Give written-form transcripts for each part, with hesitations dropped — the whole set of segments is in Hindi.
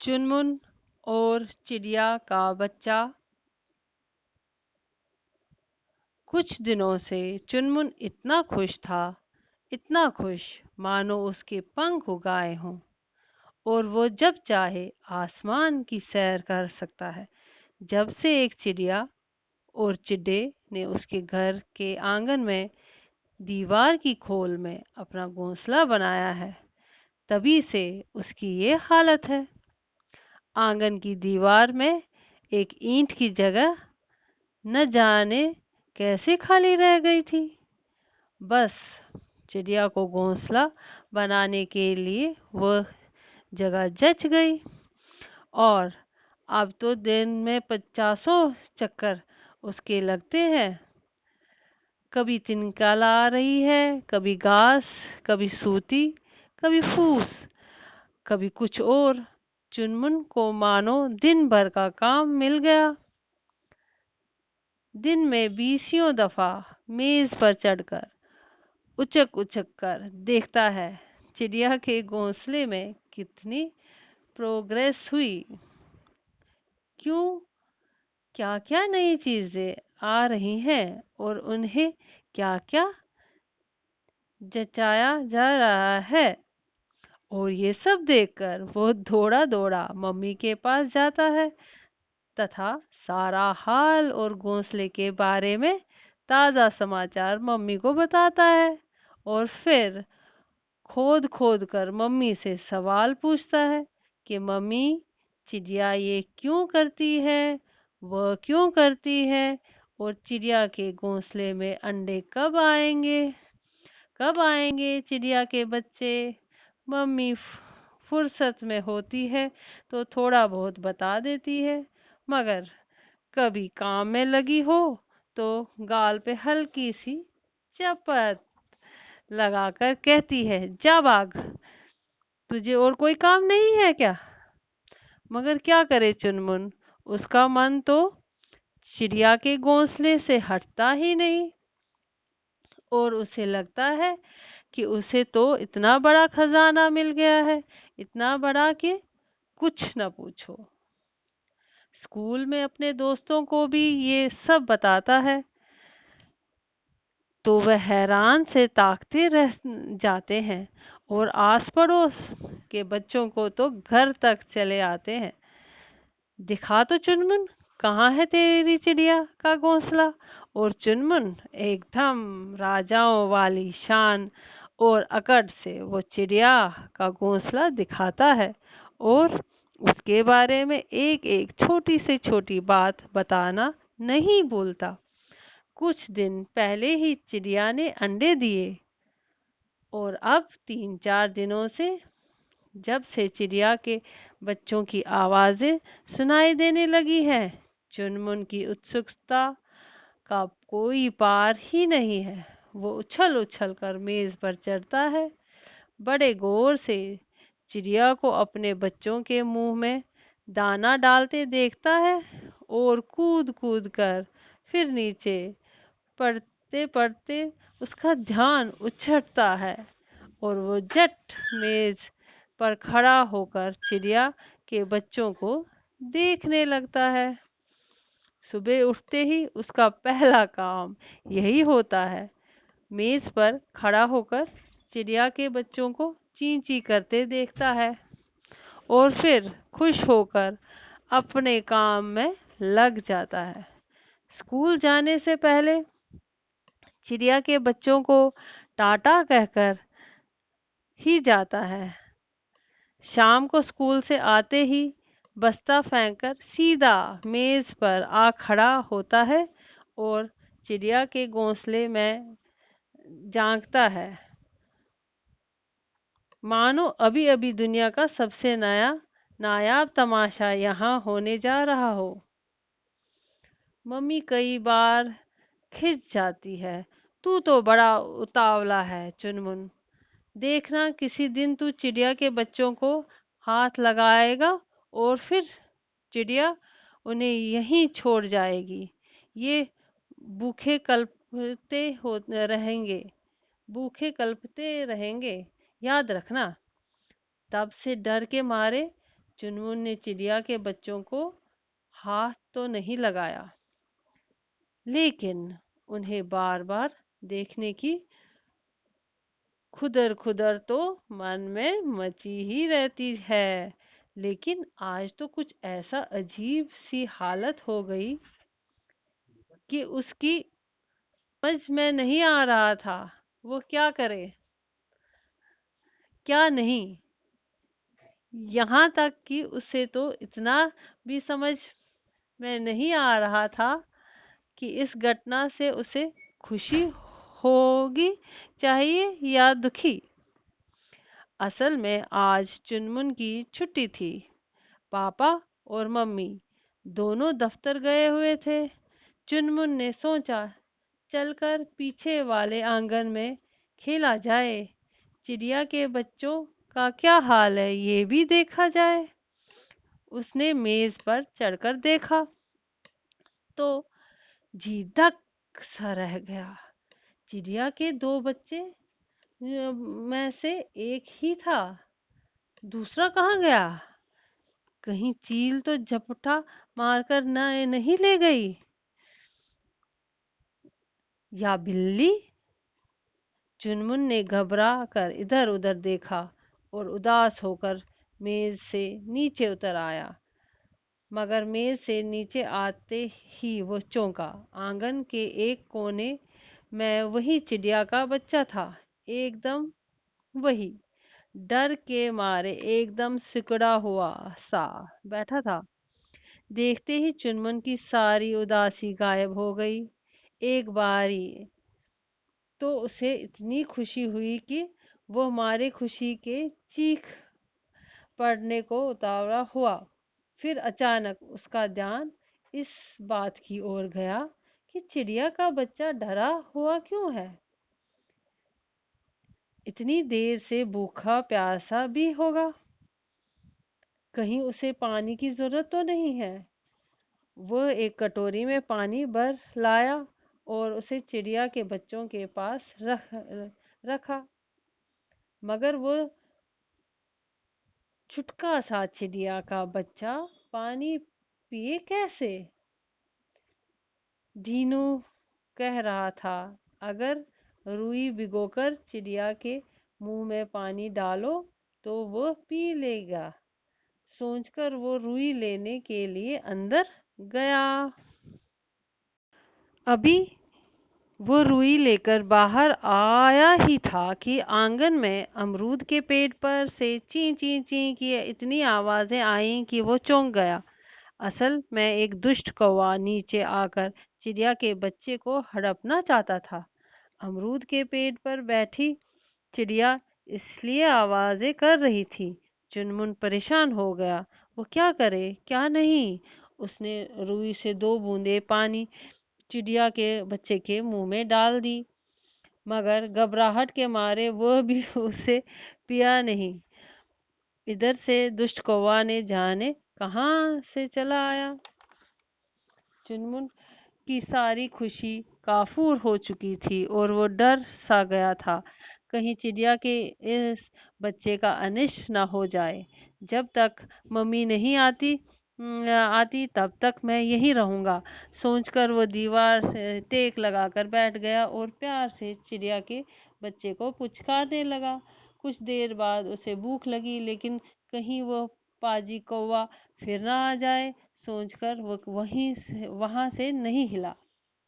चुनमुन और चिड़िया का बच्चा। कुछ दिनों से चुनमुन इतना खुश था, इतना खुश मानो उसके पंख उग आए हों और वो जब चाहे आसमान की सैर कर सकता है। जब से एक चिड़िया और चिड्डे ने उसके घर के आंगन में दीवार की खोल में अपना घोंसला बनाया है, तभी से उसकी ये हालत है। आंगन की दीवार में एक ईंट की जगह न जाने कैसे खाली रह गई थी। बस चिड़िया को घोंसला बनाने के लिए वह जगह जच गई और अब तो दिन में पचासों चक्कर उसके लगते हैं। कभी तिनका आ रही है, कभी घास, कभी सूती, कभी फूस, कभी कुछ और। चुनमुन को मानो दिन भर का काम मिल गया। दिन में बीसियों दफा मेज पर चढ़कर उचक उचक कर देखता है चिड़िया के घोंसले में कितनी प्रोग्रेस हुई, क्यों, क्या क्या नई चीजें आ रही हैं और उन्हें क्या क्या जचाया जा रहा है। और ये सब देखकर वो दौड़ा दौड़ा मम्मी के पास जाता है तथा सारा हाल और घोंसले के बारे में ताज़ा समाचार मम्मी को बताता है और फिर खोद खोद कर मम्मी से सवाल पूछता है कि मम्मी, चिड़िया ये क्यों करती है, वह क्यों करती है, और चिड़िया के घोंसले में अंडे कब आएंगे, कब आएंगे चिड़िया के बच्चे। मम्मी फुर्सत में होती है तो थोड़ा बहुत बता देती है, मगर कभी काम में लगी हो तो गाल पे हल्की सी चपत लगाकर कहती है, जा भाग, तुझे और कोई काम नहीं है क्या। मगर क्या करे चुनमुन, उसका मन तो चिड़िया के घोंसले से हटता ही नहीं और उसे लगता है कि उसे तो इतना बड़ा खजाना मिल गया है, इतना बड़ा कि कुछ न पूछो। स्कूल में अपने दोस्तों को भी ये सब बताता है तो वह हैरान से ताकते रह जाते हैं और आस पड़ोस के बच्चों को तो घर तक चले आते हैं, दिखा तो चुनमुन, कहाँ है तेरी चिड़िया का घोंसला। और चुनमुन एकदम राजाओं वाली शान और अकड़ से वो चिड़िया का घोंसला दिखाता है और उसके बारे में एक एक छोटी से छोटी बात बताना नहीं भूलता। कुछ दिन पहले ही चिड़िया ने अंडे दिए और अब 3-4 दिनों से जब से चिड़िया के बच्चों की आवाजें सुनाई देने लगी हैं, चुनमुन की उत्सुकता का कोई पार ही नहीं है। वो उछल उछल कर मेज पर चढ़ता है, बड़े गौर से चिड़िया को अपने बच्चों के मुंह में दाना डालते देखता है और कूद कूद कर फिर नीचे पढ़ते पढ़ते उसका ध्यान उछटता है और वो झट मेज पर खड़ा होकर चिड़िया के बच्चों को देखने लगता है। सुबह उठते ही उसका पहला काम यही होता है, मेज पर खड़ा होकर चिड़िया के बच्चों को ची ची करते देखता है और फिर खुश होकर अपने काम में लग जाता है। स्कूल जाने से पहले चिड़िया के बच्चों को टाटा कहकर ही जाता है। शाम को स्कूल से आते ही बस्ता फेंककर सीधा मेज पर आ खड़ा होता है और चिड़िया के घोंसले में झांकता है, मानो अभी अभी दुनिया का सबसे नया नायाब तमाशा यहाँ होने जा रहा हो। मम्मी कई बार खिंच जाती है, तू तो बड़ा उतावला है चुनमुन, देखना किसी दिन तू चिड़िया के बच्चों को हाथ लगाएगा और फिर चिड़िया उन्हें यहीं छोड़ जाएगी। ये भूखे कल्पते हो रहेंगे, भूखे कल्पते रहेंगे, याद रखना। तब से डर के मारे चुनमुन ने चिड़िया के बच्चों को हाथ तो नहीं लगाया, लेकिन उन्हें बार बार देखने की खुदर खुदर तो मन में मची ही रहती है। लेकिन आज तो कुछ ऐसा अजीब सी हालत हो गई कि उसकी समझ में नहीं आ रहा था वो क्या करे क्या नहीं। यहाँ तक कि उसे तो इतना भी समझ में नहीं आ रहा था कि इस घटना से उसे खुशी होगी चाहिए या दुखी। असल में आज चुनमुन की छुट्टी थी। पापा और मम्मी दोनों दफ्तर गए हुए थे। चुनमुन ने सोचा चलकर पीछे वाले आंगन में खेला जाए, चिड़िया के बच्चों का क्या हाल है ये भी देखा जाए। उसने मेज पर चढ़कर देखा तो जी धक सा रह गया। चिड़िया के दो बच्चे में से एक ही था, दूसरा कहाँ गया? कहीं चील तो झपटा मारकर न नहीं ले गई, या बिल्ली? चुनमुन ने घबरा कर इधर उधर देखा और उदास होकर मेज से नीचे उतर आया। मगर मेज से नीचे आते ही वो चौंका। आंगन के एक कोने में वही चिड़िया का बच्चा था, एकदम वही, डर के मारे एकदम सिकुड़ा हुआ सा बैठा था। देखते ही चुनमुन की सारी उदासी गायब हो गई। एक बारी तो उसे इतनी खुशी हुई कि वो मारे खुशी के चीख पड़ने को उतावला हुआ। फिर अचानक उसका ध्यान इस बात की ओर गया कि चिड़िया का बच्चा डरा हुआ क्यों है? इतनी देर से भूखा प्यासा भी होगा, कहीं उसे पानी की जरूरत तो नहीं है? वो एक कटोरी में पानी भर लाया और उसे चिड़िया के बच्चों के पास रखा। मगर वो छुटका सा चिड़िया का बच्चा पानी पिए कैसे? धीनू कह रहा था, अगर रुई भिगोकर चिड़िया के मुंह में पानी डालो तो वो पी लेगा। सोचकर वो रुई लेने के लिए अंदर गया। अभी वो रुई लेकर बाहर आया ही था कि आंगन में अमरूद के पेड़ पर से ची ची ची की इतनी आवाजें आईं कि वो चौंक गया। असल में एक दुष्ट कौवा नीचे आकर चिड़िया के बच्चे को हड़पना चाहता था। अमरूद के पेड़ पर बैठी चिड़िया इसलिए आवाजें कर रही थी। चुनमुन परेशान हो गया, वो क्या करे क्या नहीं। उसने रुई से दो बूंदे पानी चिड़िया के बच्चे के मुंह में डाल दी, मगर घबराहट के मारे वह भी उसे पिया नहीं। इधर से दुष्ट कौवा ने जाने कहाँ से चला आया। चुनमुन की सारी खुशी काफूर हो चुकी थी और वो डर सा गया था, कहीं चिड़िया के इस बच्चे का अनिष्ट न हो जाए। जब तक मम्मी नहीं आती तब तक मैं यहीं रहूंगा, सोचकर वो दीवार से टेक लगाकर बैठ गया और प्यार से चिड़िया के बच्चे को पुचकारने लगा। कुछ देर बाद उसे भूख लगी, लेकिन कहीं वो पाजी कौवा फिर ना आ जाए सोचकर वो वहां से नहीं हिला।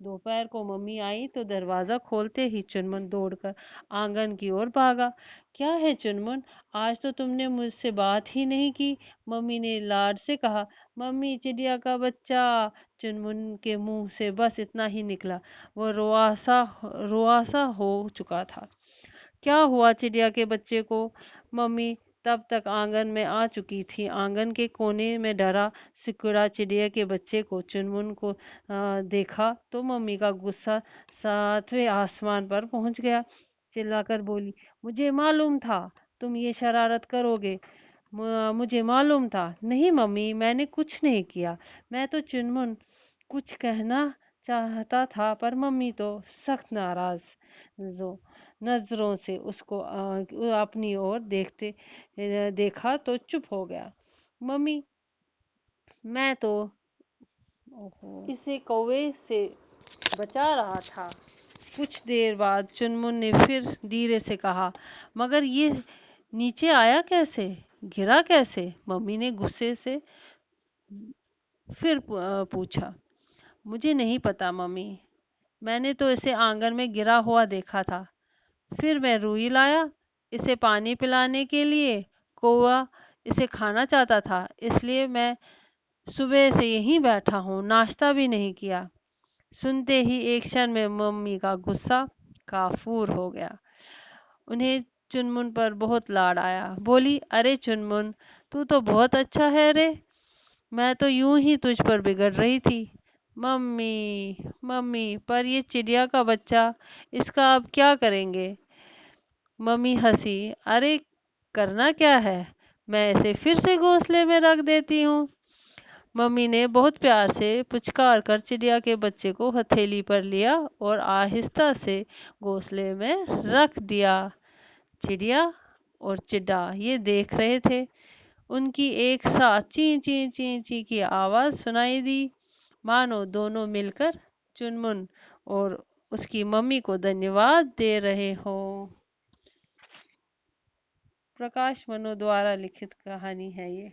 दोपहर को मम्मी आई तो दरवाजा खोलते ही चुनमुन दौड़कर आंगन की ओर भागा। क्या है चुनमुन, आज तो तुमने मुझसे बात ही नहीं की, मम्मी ने लाड से कहा। मम्मी चिड़िया का बच्चा। चुनमुन के मुंह से बस इतना ही निकला। वो रुआसा हो चुका था। क्या हुआ चिड़िया के बच्चे को? मम्मी तब तक आंगन में आ चुकी थी। आंगन के कोने में डरा सिकुड़ा चिड़िया के बच्चे को चुनमुन को देखा तो मम्मी का गुस्सा सातवें आसमान पर पहुंच गया। चिल्लाकर बोली, मुझे मालूम था तुम ये शरारत करोगे। मुझे मालूम था। नहीं मम्मी, मैंने कुछ नहीं किया। मैं तो चुनमुन कुछ कहना चाहता था, पर मम्मी तो सख्त नाराज जो नजरों से उसको अपनी ओर देखा तो चुप हो गया। मम्मी, मैं तो इसे कौवे से बचा रहा था। कुछ देर बाद चुनमुन ने फिर धीरे से कहा, मगर ये नीचे आया कैसे, गिरा कैसे? मम्मी ने गुस्से से फिर पूछा। मुझे नहीं पता मम्मी, मैंने तो इसे आंगन में गिरा हुआ देखा था। फिर मैं रुई लाया इसे पानी पिलाने के लिए। कौवा इसे खाना चाहता था, इसलिए मैं सुबह से यहीं बैठा हूँ, नाश्ता भी नहीं किया। सुनते ही एक क्षण में मम्मी का गुस्सा काफूर हो गया। उन्हें चुनमुन पर बहुत लाड आया। बोली, अरे चुनमुन, तू तो बहुत अच्छा है रे, मैं तो यूं ही तुझ पर बिगड़ रही थी। मम्मी, मम्मी, पर ये चिड़िया का बच्चा, इसका अब क्या करेंगे? मम्मी हंसी। अरे करना क्या है, मैं इसे फिर से घोंसले में रख देती हूँ। मम्मी ने बहुत प्यार से पुचकार कर चिड़िया के बच्चे को हथेली पर लिया और आहिस्ता से घोंसले में रख दिया। चिड़िया और चिड्डा ये देख रहे थे। उनकी एक साथ ची ची ची ची की आवाज सुनाई दी, मानो दोनों मिलकर चुनमुन और उसकी मम्मी को धन्यवाद दे रहे हो। प्रकाश मनु द्वारा लिखित कहानी है ये।